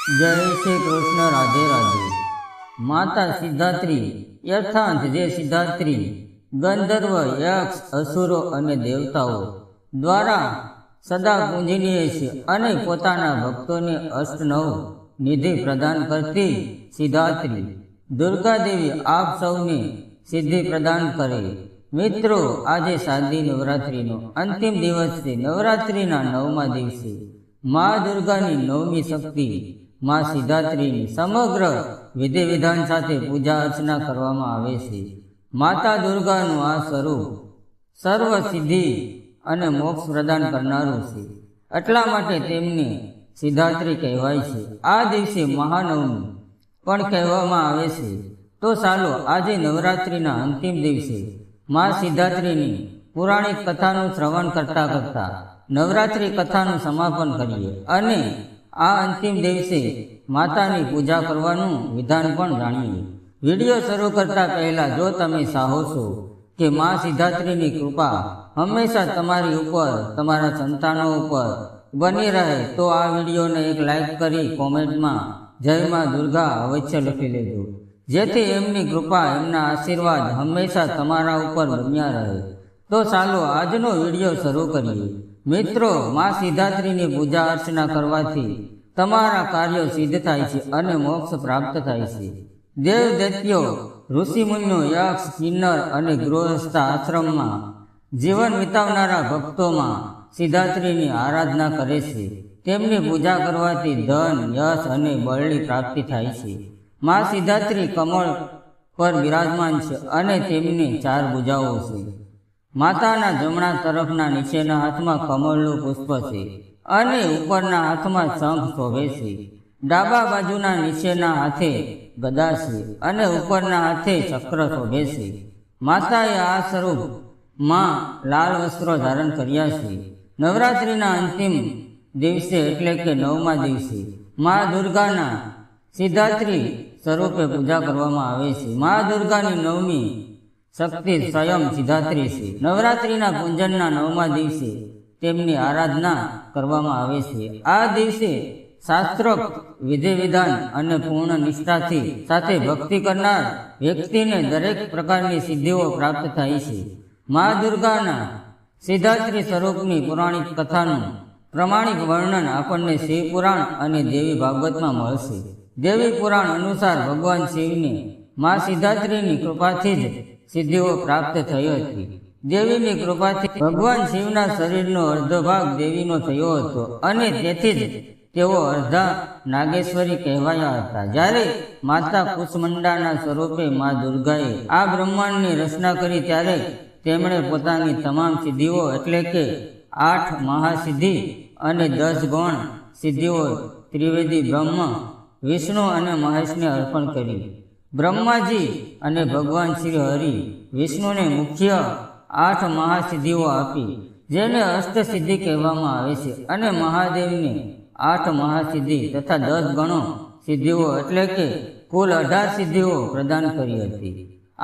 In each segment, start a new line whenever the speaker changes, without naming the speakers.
જય શ્રી કૃષ્ણ. રાધે રાધે. માતા સિદ્ધાત્રી યથાર્થ જે સિદ્ધાત્રી ગંધર્વ, યક્ષ, અસુરો અને દેવતાઓ દ્વારા સદા પૂજનીય છે અને પોતાના ભક્તોને અષ્ટનવ નિધિ પ્રદાન કરતી સિદ્ધાત્રી દુર્ગા દેવી આપ સૌને સિદ્ધિ પ્રદાન કરે. મિત્રો, આજે શારદી નવરાત્રિનો અંતિમ દિવસ છે. નવરાત્રિના 9મા દિવસે મા દુર્ગાની 9મી શક્તિ મા સિદ્ધાત્રીની સમગ્ર વિધિ વિધાન સાથે પૂજા અર્ચના કરવામાં આવે છે. માતા દુર્ગાનું આ સ્વરૂપ સર્વ સિદ્ધિ અને મોક્ષ પ્રદાન કરનારું છે. એટલા માટે તેમને સિદ્ધાત્રી કહેવાય છે. આ દિવસે મહાનવમી પણ કહેવામાં આવે છે. તો ચાલો આજે નવરાત્રિના અંતિમ દિવસે મા સિદ્ધાત્રીની પૌરાણિક કથાનું શ્રવણ કરતા કરતા નવરાત્રિ કથાનું સમાપન કરીએ અને આ અંતિમ દિવસે માતાની પૂજા કરવાનું વિધાન પણ જાણીએ. વિડીયો શરૂ કરતા પહેલા જો તમે ચાહો છો કે મા સિદ્ધાત્રીની કૃપા હંમેશા તમારી ઉપર, તમારા સંતાનો ઉપર બની રહે તો આ વિડીયોને એક લાઈક કરી કોમેન્ટમાં જય મા દુર્ગા અવશ્ય લખી લેજો, જેથી એમની કૃપા, એમના આશીર્વાદ હંમેશા તમારા ઉપર બન્યા રહે. તો ચાલો આજનો વિડીયો શરૂ કરીએ. મિત્રો, મા સિદ્ધાત્રીની પૂજા અર્ચના કરવાથી તમારા કાર્યો સિદ્ધ થાય છે અને મોક્ષ પ્રાપ્ત થાય છે. દેવ દૈત્યો, ઋષિમુનિઓ, યક્ષ, કિન્નર અને ગૃહસ્થ આશ્રમમાં જીવન વિતાવનારા ભક્તોમાં સિદ્ધાત્રીની આરાધના કરે છે. તેમની પૂજા કરવાથી ધન, યશ અને બળની પ્રાપ્તિ થાય છે. મા સિદ્ધાત્રી કમળ પર બિરાજમાન છે અને તેમને 4 ભુજાઓ છે. માતાના જમણા તરફના નીચેના હાથમાં કમળનું પુષ્પ છે અને ઉપરના હાથમાં શંખ શોભે છે. ડાબા બાજુના નીચેના હાથે ગદા છે અને ઉપરના હાથે ચક્ર શોભે છે. માતાએ આ સ્વરૂપમાં લાલ વસ્ત્રો ધારણ કર્યા છે. નવરાત્રિના અંતિમ દિવસે એટલે કે 9મા દિવસે મા દુર્ગાના સિદ્ધાત્રી સ્વરૂપે પૂજા કરવામાં આવે છે. મા દુર્ગાની 9મી શક્તિ સ્વયં સિદ્ધાત્રી છે. નવરાત્રિના પૂજનના 9મા દિવસે તેમની આરાધના કરવામાં આવે છે. આ દિવસે શાસ્ત્રોક્ત વિધિ વિધાન અને પૂર્ણ નિષ્ઠાથી સાથે ભક્તિ કરનાર વ્યક્તિને દરેક પ્રકારની સિદ્ધિઓ પ્રાપ્ત થાય છે. મા દુર્ગાના સિદ્ધાત્રી સ્વરૂપની પૌરાણિક કથાનું પ્રમાણિક વર્ણન આપણને શિવ પુરાણ અને દેવી ભાગવતમાં મળશે. દેવી પુરાણ અનુસાર ભગવાન શિવને મા સિદ્ધાત્રીની કૃપાથી જ સિદ્ધિઓ પ્રાપ્ત થઈ હતી. દેવીની કૃપાથી ભગવાન શિવના શરીરનો અર્ધો ભાગ દેવીનો થયો હતો અને તેથી જ તેઓ અર્ધા નાગેશ્વરી કહેવાયા હતા. જ્યારે માતા કુષ્માંડાના સ્વરૂપે મા દુર્ગાએ આ બ્રહ્માંડની રચના કરી ત્યારે તેમણે પોતાની તમામ સિદ્ધિઓ એટલે કે 8 મહાસિદ્ધિ અને 10 ગૌણ સિદ્ધિઓ ત્રિવેદી બ્રહ્મ, વિષ્ણુ અને મહેશને અર્પણ કરી. બ્રહ્માજી અને ભગવાન શ્રી હરિ વિષ્ણુને મુખ્ય 8 મહાસિદ્ધિઓ આપી, જેને અષ્ટસિદ્ધિ કહેવામાં આવે છે, અને મહાદેવને 8 મહાસિદ્ધિ તથા 10 ગણો સિદ્ધિઓ એટલે કે કુલ 18 સિદ્ધિઓ પ્રદાન કરી હતી.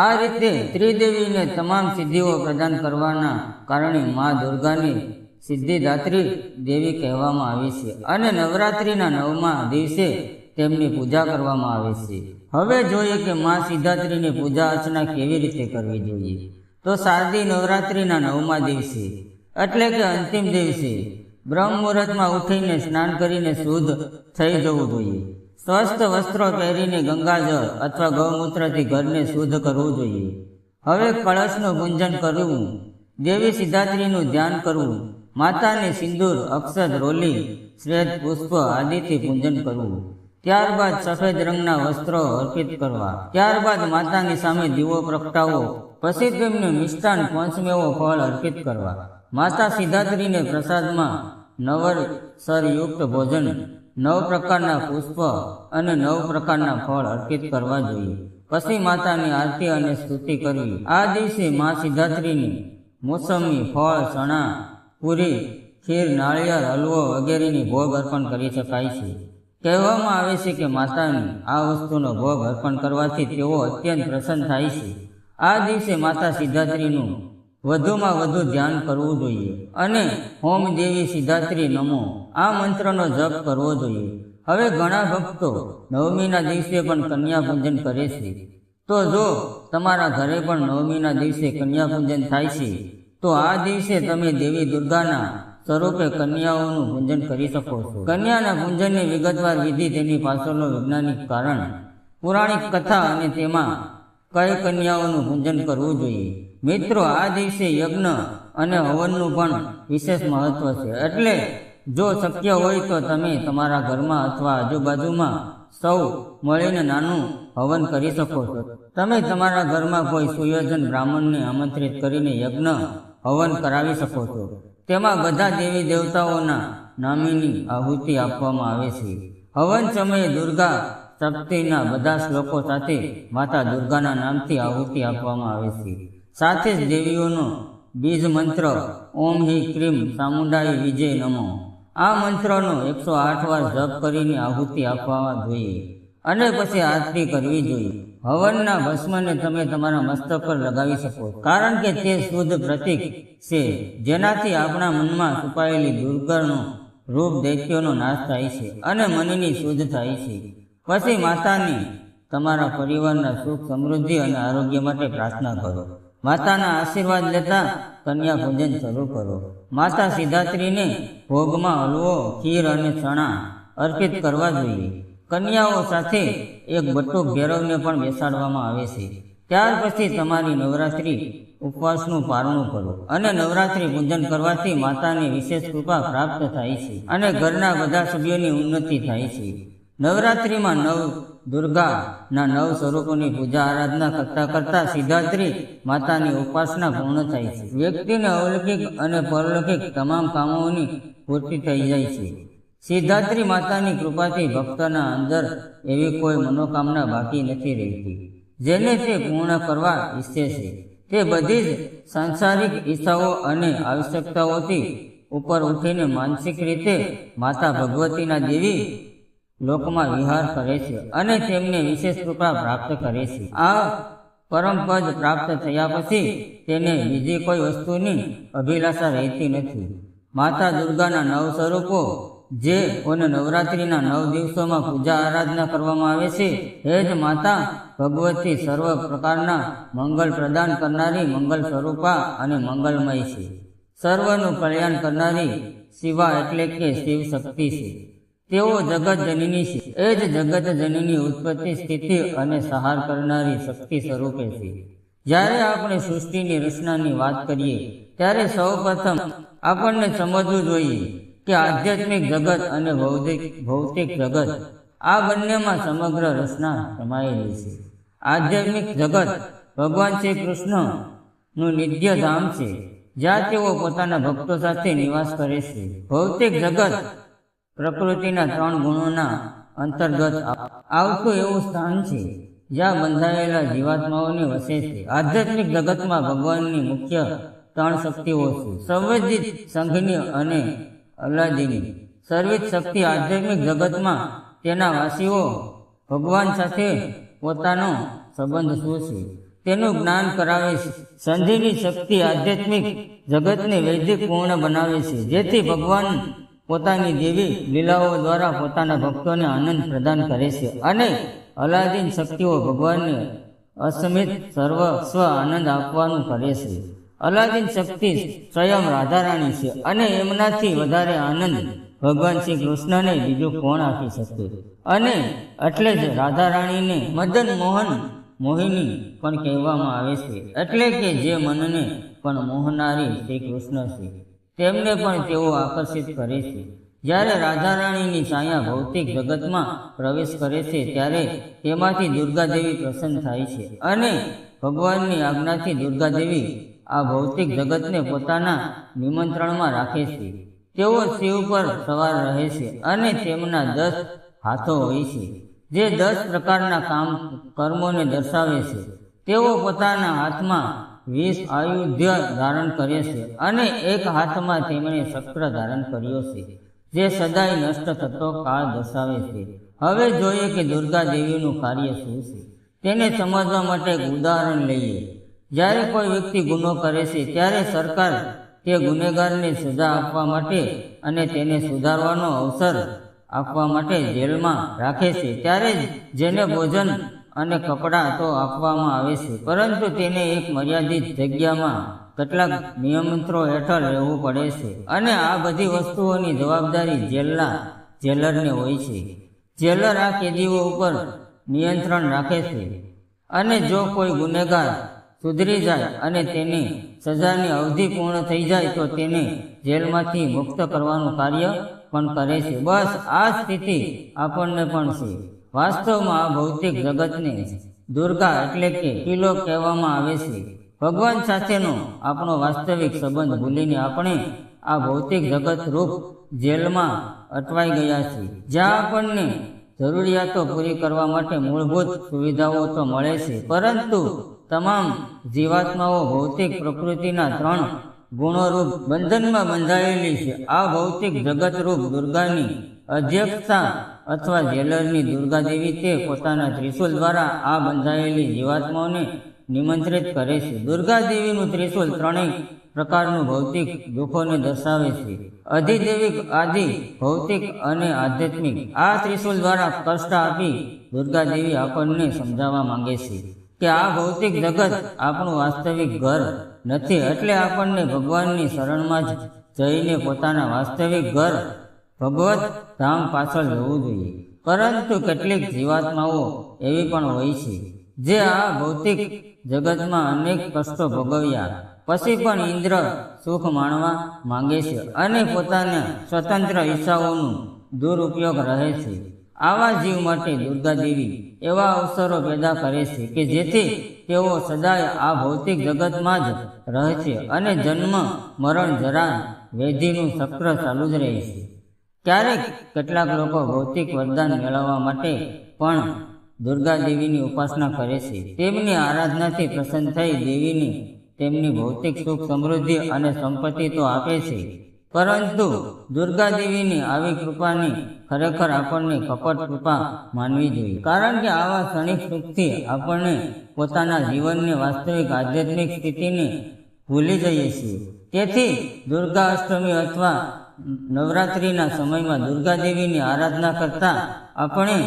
આ રીતે ત્રિદેવીને તમામ સિદ્ધિઓ પ્રદાન કરવાના કારણે મા દુર્ગાની સિદ્ધિદાત્રી દેવી કહેવામાં આવે છે અને નવરાત્રિના 9મા દિવસે તેમની પૂજા કરવામાં આવે છે. હવે જોઈએ કે મા સિદ્ધાત્રીની પૂજા અર્ચના કેવી રીતે કરવી જોઈએ. તો શારદી નવરાત્રિના 9મા દિવસે એટલે કે અંતિમ દિવસે બ્રહ્મ મુહૂર્તમાં ઉઠીને સ્નાન કરીને શુદ્ધ થઈ જવું જોઈએ. સ્વસ્થ વસ્ત્રો પહેરીને ગંગાજળ અથવા ગૌમૂત્રથી ઘરને શુદ્ધ કરવું જોઈએ. હવે કળશનું પૂજન કરવું, દેવી સિદ્ધાત્રીનું ધ્યાન કરવું, માતાને સિંદૂર, અક્ષત, રોલી, શ્વેત પુષ્પ આદિથી પૂજન કરવું. ત્યારબાદ સફેદ રંગના વસ્ત્રો અર્પિત કરવા. ત્યારબાદ માતાની સામે દીવો પ્રગટાવવો. પછી તેમને મિષ્ટાન, પંચમેવો, ફળ અર્પિત કરવા. માતા સિદ્ધાત્રીને પ્રસાદમાં નવરસરયુક્ત ભોજન, 9 પ્રકારના પુષ્પ અને 9 પ્રકારના ફળ અર્પિત કરવા જોઈએ. પછી માતાની આરતી અને સ્તુતિ કરવી. આ દિવસે મા સિદ્ધાત્રીની મોસમી, ફળ, ચણા, પૂરી, ખીર, નાળિયેર, હલવો વગેરેની ભોગ અર્પણ કરી શકાય છે. કહેવામાં આવે છે કે માતાની આ વસ્તુનો ભોગ અર્પણ કરવાથી તેઓ અત્યંત પ્રસન્ન થાય છે. આ દિવસે માતા સિદ્ધાત્રીનું વધુમાં વધુ ધ્યાન કરવું જોઈએ અને ઓમ દેવી સિદ્ધાત્રી નમો આ મંત્રનો જપ કરવો જોઈએ. હવે ઘણા ભક્તો નવમીના દિવસે પણ કન્યા પૂજન કરે છે. તો જો તમારા ઘરે પણ નવમીના દિવસે કન્યા પૂજન થાય છે, તો આ દિવસે તમે દેવી દુર્ગાના સ્વરૂપે કન્યાઓનું પૂજન કરી શકો છો. કન્યાના પૂજનની વિગતવાર વિધિ, તેની પાછળનું વૈજ્ઞાનિક કારણ, પૌરાણિક કથા અને તેમાં કઈ કન્યાઓનું પૂજન કરવું જોઈએ. મિત્રો, આ દિવસે યજ્ઞ અને હવનનું પણ વિશેષ મહત્વ છે. એટલે જો શક્ય હોય તો તમે તમારા ઘરમાં અથવા આજુબાજુમાં સૌ મળીને નાનું હવન કરી શકો છો. તમે તમારા ઘરમાં કોઈ સુયોજન બ્રાહ્મણને આમંત્રિત કરીને યજ્ઞ હવન કરાવી શકો છો. તેમાં બધા દેવી દેવતાઓના નામની આહુતિ આપવામાં આવે છે. હવન સમયે દુર્ગા શક્તિના બધા શ્લોકો સાથે માતા દુર્ગાના નામથી આહુતિ આપવામાં આવે છે. સાથે જ દેવીઓનો બીજ મંત્ર ઓમ હિ ક્રીમ ચામુંડાઈ વિજય નમો, આ મંત્રનો 108 વાર જપ કરીને આહુતિ આપવા જોઈએ અને પછી આરતી કરવી જોઈએ. હવનના ભસ્મને તમે તમારા મસ્તક પર લગાવી શકો છો, કારણ કે તે શુદ્ધ પ્રતીક છે જેનાથી આપણા મનમાં છુપાયેલી દુર્ગણનો રૂપ દૈત્યોનો નાશ થાય છે અને મનની શુદ્ધ થાય છે. પછી માતાની તમારા પરિવારના સુખ, સમૃદ્ધિ અને આરોગ્ય માટે પ્રાર્થના કરો. માતાના આશીર્વાદ લેતા કન્યા પૂજન શરૂ કરો. માતા સિદ્ધાત્રીને ભોગમાં હલવો, ખીર અને ચણા અર્પિત કરવા જોઈએ. કન્યાઓ સાથે એક બટુક ભૈરવને પણ બેસાડવામાં આવે છે. ત્યાર પછી તમારી નવરાત્રિ ઉપવાસનું પારણું કરો અને નવરાત્રિ પૂજન કરવાથી માતાની વિશેષ કૃપા પ્રાપ્ત થાય છે અને ઘરના બધા સભ્યોની ઉન્નતિ થાય છે. નવરાત્રિમાં દુર્ગાના 9 સ્વરૂપોની પૂજા આરાધના કરતા કરતા સિદ્ધાત્રી માતાની ઉપાસના પૂર્ણ થાય છે. વ્યક્તિને અલૌકિક અને પરલૌકિક તમામ કામોની પૂર્તિ થઈ જાય છે. સિદ્ધાત્રી માતાની કૃપાથી ભક્તના અંદર એવી કોઈ મનોકામના બાકી નથી રહેતી જેને તે પૂર્ણ કરવા ઈચ્છે છે. તે બધી જ સાંસારિક ઈચ્છાઓ અને આવશ્યકતાઓથી ઉપર ઉઠીને માનસિક રીતે માતા ભગવતીના દેવી લોકમાં વિહાર કરે છે અને તેમને વિશેષ કૃપા પ્રાપ્ત કરે છે. આ પરમપદ પ્રાપ્ત થયા પછી તેને બીજી કોઈ વસ્તુની અભિલાષા રહેતી નથી. માતા દુર્ગાના 9 સ્વરૂપો જે અને નવરાત્રિના 9 દિવસોમાં પૂજા આરાધના કરવામાં આવે છે, એ જ માતા ભગવતી સર્વ પ્રકારના મંગળ પ્રદાન કરનારી, મંગલ સ્વરૂપા અને મંગલમય છે. સર્વનું કલ્યાણ કરનારી શિવા એટલે કે શિવ શક્તિ છે. તેઓ જગત જનની છે. એ જ જગત જનની ઉત્પત્તિ, સ્થિતિ અને સંહાર કરનારી શક્તિ સ્વરૂપે છે. જ્યારે આપણે સૃષ્ટિની રચનાની વાત કરીએ ત્યારે સૌપ્રથમ આપણને સમજવું જોઈએ કે આધ્યાત્મિક જગત અને ભૌતિક જગત, આ બંનેમાં સમગ્ર રચના સમાયેલી છે. આધ્યાત્મિક જગત ભગવાન શ્રી કૃષ્ણનું નિત્ય ધામ છે, જ્યાં તેઓ પોતાના ભક્તો સાથે નિવાસ કરે છે. ભૌતિક જગત પ્રકૃતિના 3 ગુણોના અંતર્ગત આવતું એવું સ્થાન છે જ્યાં બંધાયેલા જીવાત્માઓને વસે છે. આધ્યાત્મિક જગતમાં ભગવાનની મુખ્ય 3 શક્તિઓ છે: સંવેદિત, સંઘની અને અલ્લાદીની. સર્વિત શક્તિ આધ્યાત્મિક જગતમાં તેના વાસીઓ ભગવાન સાથે પોતાનો સંબંધ શું છે તેનું જ્ઞાન કરાવે છે. સંધિની શક્તિ આધ્યાત્મિક જગતને વૈદિક પૂર્ણ બનાવે છે, જેથી ભગવાન પોતાની દેવી લીલાઓ દ્વારા પોતાના ભક્તોને આનંદ પ્રદાન કરે છે. અને અલાદીન શક્તિઓ ભગવાનને અસમિત સર્વસ્વ આનંદ આપવાનું કરે છે. અલાદીન શક્તિ સ્વયં રાધારાણી છે અને એમનાથી વધારે આનંદ ભગવાન શ્રી કૃષ્ણને બીજું કોણ આપી શકે. અને એટલે જ રાધારાણીને મદન મોહિની પણ કહેવામાં આવે છે, એટલે કે જે મનને પણ મોહનારી શ્રી કૃષ્ણ છે તેમને પણ તેઓ આકર્ષિત કરે છે. જ્યારે રાધારાણીની છાયા ભૌતિક જગતમાં પ્રવેશ કરે છે ત્યારે તેમાંથી દુર્ગાદેવી પ્રસન્ન થાય છે અને ભગવાનની આજ્ઞાથી દુર્ગાદેવી આ ભૌતિક જગતને પોતાના નિમંત્રણમાં રાખે છે. તેઓ શિવ પર સવાર રહે છે અને તેમના 10 હાથો હોય છે, જે 10 પ્રકારના કર્મોને દર્શાવે છે. તેઓ પોતાના હાથમાં 20 આયુધ્ય ધારણ કરે છે અને એક હાથમાં તેમણે શસ્ત્ર ધારણ કર્યો છે, જે સદાય નષ્ટ થતો કાળ દર્શાવે છે. હવે જોઈએ કે દુર્ગા દેવીનું કાર્ય શું છે. તેને સમજવા માટે એક ઉદાહરણ લઈએ. જ્યારે કોઈ વ્યક્તિ ગુનો કરે છે ત્યારે સરકાર તે ગુનેગારને સજા આપવા માટે અને તેને સુધારવાનો અવસર આપવા માટે જેલમાં રાખે છે, ત્યારે જેને ભોજન અને કપડાં તો આપવામાં આવે છે, પરંતુ તેને એક મર્યાદિત જગ્યામાં કેટલાક નિયમંત્રો હેઠળ રહેવું પડે છે, અને આ બધી વસ્તુઓની જવાબદારી જેલરને હોય છે. જેલર આ કેદીઓ ઉપર નિયંત્રણ રાખે છે, અને જો કોઈ ગુનેગાર સુધરી જાય અને તેની સજાની અવધિ પૂર્ણ થઈ જાય તો તેને જેલમાંથી મુક્ત કરવાનું કાર્ય પણ કરે છે. બસ આ સ્થિતિ આપણને પણ છે. વાસ્તવમાં આ ભૌતિક જગતને દુર્ગા એટલે કે કિલો કહેવામાં આવે છે. ભગવાન સાથેનો આપણો વાસ્તવિક સંબંધ ભૂલીને આપણે આ ભૌતિક જગત રૂપ જેલમાં અટવાઈ ગયા છે, જ્યાં આપણને જરૂરિયાતો પૂરી કરવા માટે મૂળભૂત સુવિધાઓ તો મળે છે, પરંતુ તમામ જીવાત્માઓ ભૌતિક પ્રકૃતિના 3 ગુણોરૂપ બંધનમાં બંધાયેલી છે. આ ભૌતિક જગતરૂપ દુર્ગાની અધ્યક્ષતા અથવા જેલરની દુર્ગા દેવી તે પોતાના ત્રિશૂલ દ્વારા આ બંધાયેલી જીવાત્માઓને નિમંત્રિત કરે છે. દુર્ગા દેવીનું ત્રિશૂલ 3 પ્રકારનું ભૌતિક દુઃખોને દર્શાવે છે: અધિદૈવિક, આદિ, ભૌતિક અને આધ્યાત્મિક. આ ત્રિશૂલ દ્વારા કષ્ટ આપી દુર્ગા દેવી આપણને સમજાવવા માંગે છે કે આ ભૌતિક જગત આપણું વાસ્તવિક ઘર નથી, એટલે આપણને ભગવાનની શરણમાં જ જઈને પોતાના વાસ્તવિક ઘર ભગવત ધામ પાછળ જવું જોઈએ. પરંતુ કેટલીક જીવાત્માઓ એવી પણ હોય છે જે આ ભૌતિક જગતમાં અનેક કષ્ટો ભોગવ્યા પછી પણ ઇન્દ્ર સુખ માણવા માંગે છે અને પોતાના સ્વતંત્ર ઈચ્છાઓનું દુરુપયોગ રહે છે. આવા જીવ માટે દુર્ગા દેવી એવા અવસરો પેદા કરે છે કે જેથી તેઓ સદાય આ ભૌતિક જગતમાં જ રહે છે અને જન્મ મરણ જરા વેધીનું ચક્ર ચાલુ જ રહે છે. ક્યારેક કેટલાક લોકો ભૌતિક વરદાન મેળવવા માટે પણ દુર્ગા દેવીની ઉપાસના કરે છે. તેમની આરાધનાથી પ્રસન્ન થઈ દેવીને તેમની ભૌતિક સુખ, સમૃદ્ધિ અને સંપત્તિ તો આપે છે, પરંતુ દુર્ગા દેવીની આવી કૃપાની ખરેખર આપણને કપટ કૃપા માનવી જોઈએ, કારણ કે આવા ક્ષણિક સુખથી આપણને પોતાના જીવનની વાસ્તવિક આધ્યાત્મિક સ્થિતિને ભૂલી જઈએ છીએ. તેથી દુર્ગા અષ્ટમી અથવા નવરાત્રિના સમયમાં દુર્ગા દેવીની આરાધના કરતા આપણે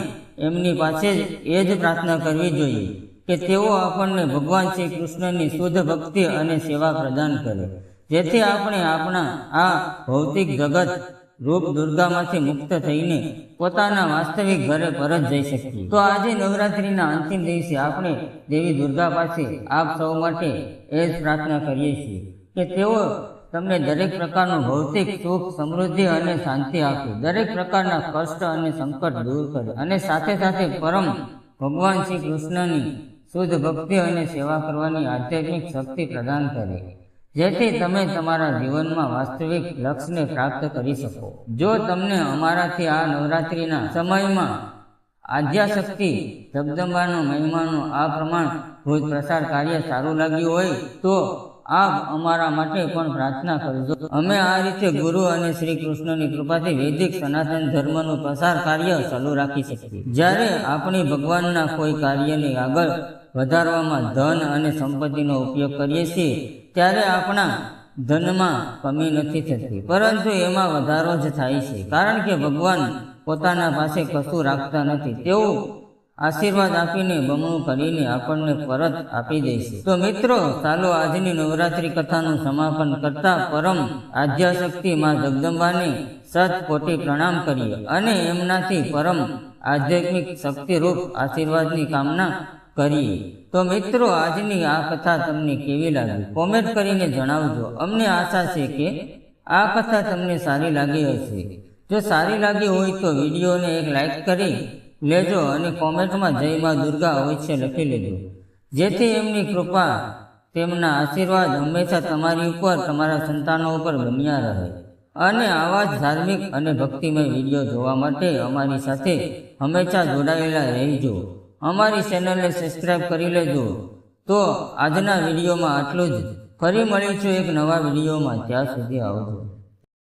એમની પાસે એ જ પ્રાર્થના કરવી જોઈએ કે તેઓ આપણને ભગવાન શ્રી કૃષ્ણની શુદ્ધ ભક્તિ અને સેવા પ્રદાન કરે, જેથી આપણે આપણા આ ભૌતિક જગત રૂપ દુર્ગામાંથી મુક્ત થઈને પોતાના વાસ્તવિક ઘરે પરત જઈ શકીએ. તો આજે નવરાત્રિના અંતિમ દિવસે આપણે દેવી દુર્ગા પાસે આપ સૌ માટે એ જ પ્રાર્થના કરીએ છીએ કે તેઓ તમને દરેક પ્રકારનું ભૌતિક સુખ, સમૃદ્ધિ અને શાંતિ આપે, દરેક પ્રકારના કષ્ટ અને સંકટ દૂર કરે અને સાથે સાથે પરમ ભગવાન શ્રી કૃષ્ણની શુદ્ધ ભક્તિ અને સેવા કરવાની આધ્યાત્મિક શક્તિ પ્રદાન કરે, જેથી તમે તમારા જીવનમાં વાસ્તવિક લક્ષ્યને પ્રાપ્ત કરી શકો. જો તમને અમારાથી આ નવરાત્રિના સમયમાં આદ્યાશક્તિ જગદંબાનો મહિમાનો આ પ્રમાણભૂત પ્રસાર કાર્ય સારું લાગ્યું હોય તો આપ અમારા માટે પણ પ્રાર્થના કરજો. અમે આ રીતે ગુરુ અને શ્રી કૃષ્ણની કૃપાથી વૈદિક સનાતન ધર્મનું પ્રસાર કાર્ય ચાલુ રાખી શકીએ. જ્યારે આપણે ભગવાનના કોઈ કાર્યને આગળ વધારવામાં ધન અને સંપત્તિનો ઉપયોગ કરીએ છીએ ત્યારે આપણા ધનમાં કમી નથી થતી, પરંતુ એમાં વધારો જ થાય છે, કારણ કે ભગવાન પોતાના પાસે કશું રાખતા નથી. તેઓ આશીર્વાદ આપીને બમણું કરીને આપણને પરત આપી દે છે. તો મિત્રો, ચાલો આજની નવરાત્રિ કથાનું સમાપન કરતા પરમ આદ્યાશક્તિ માં જગદંબાને સત કોટી પ્રણામ કરીએ અને એમનાથી પરમ આધ્યાત્મિક શક્તિરૂપ આશીર્વાદની કામના કરીએ. તો મિત્રો, આજની આ કથા તમને કેવી લાગી કોમેન્ટ કરીને જણાવજો. અમને આશા છે કે આ કથા તમને સારી લાગી હશે. જો સારી લાગી હોય તો વિડીયોને એક લાઈક કરી લેજો અને કોમેન્ટમાં જય માં દુર્ગા અવશ્ય લખી લેજો, જેથી એમની કૃપા, તેમના આશીર્વાદ હંમેશા તમારી ઉપર, તમારા સંતાનો ઉપર બન્યા રહે. અને આવા જ ધાર્મિક અને ભક્તિમય વિડીયો જોવા માટે અમારી સાથે હંમેશા જોડાયેલા રહેજો. અમારી ચેનલને સબસ્ક્રાઈબ કરી લેજો. તો આજના વિડીયોમાં આટલું જ. ફરી મળીશું એક નવા વિડીયોમાં. ત્યાં સુધી આવજો.